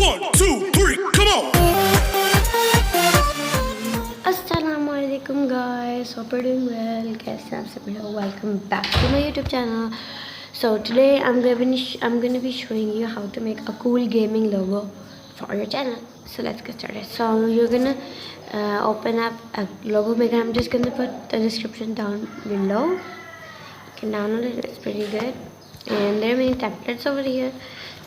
1, 2, 3, come on! Assalamualaikum guys, hope you're doing well. कैसे हैं आप सब लोग? Welcome back to my YouTube channel. So today I'm gonna be showing you how to make a cool gaming logo for your channel. So let's get started. So you're gonna open up a logo maker. I'm just gonna put the description down below. You can download it. It's pretty good. And there are many templates over here.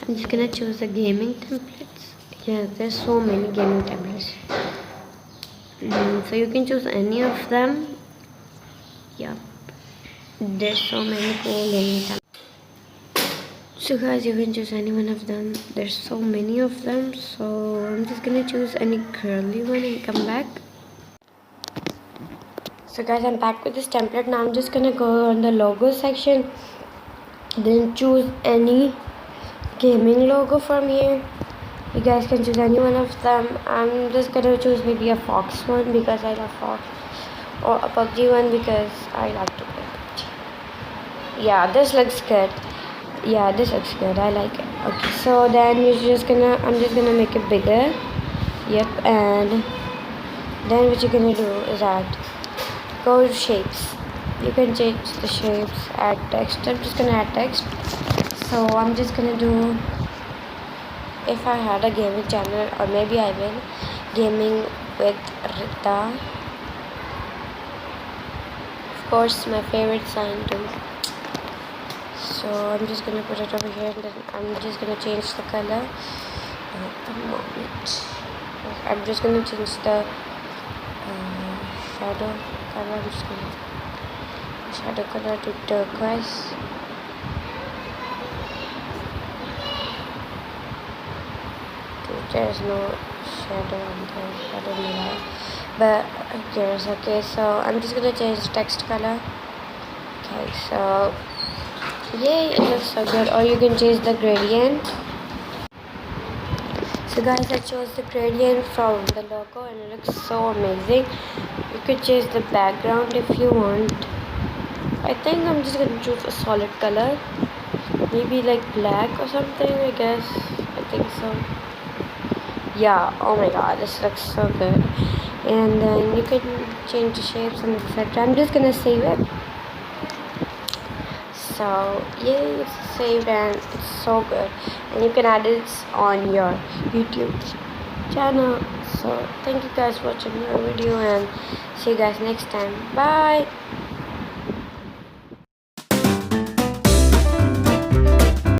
I'm just gonna choose the gaming templates. Yeah, there's so many gaming templates. So you can choose any of them. Yeah, there's so many cool gaming templates. So guys, you can choose any one of them. There's so many of them. So I'm just gonna choose any curly one and come back. So guys, I'm back with this template. Now I'm just gonna go on the logo section. Then choose any gaming logo from here. You guys can choose any one of them. I'm just gonna choose maybe a fox one because I love fox, or a PUBG one because I like to play PUBG. Yeah, this looks good. Yeah, this looks good. I like it. Okay, so then I'm just gonna make it bigger. Yep, and then what you're gonna do is go to shapes. You can change the shapes, add text. I'm just gonna add text. So I'm just gonna do, if I had a gaming channel, or maybe I will, gaming with Rita. Of course, my favorite sign too. So I'm just gonna put it over here, and then I'm just gonna change the color. A moment. I'm just gonna change the shadow color. I'm just gonna shadow color to turquoise. There's no shadow on there, I don't know why, but here's okay. So I'm just gonna change text color. Okay, so yay, it looks so good. Or you can change the gradient. So guys, I chose the gradient from the logo and it looks so amazing. You could change the background if you want. I think I'm just gonna choose a solid color, maybe like black or something, I guess. I think so. Yeah, oh my god, this looks so good. And then you can change the shapes and etc. I'm just gonna save it. So yay, it's saved and it's so good, and you can add it on your YouTube channel. So thank you guys for watching my video, and see you guys next time. Bye.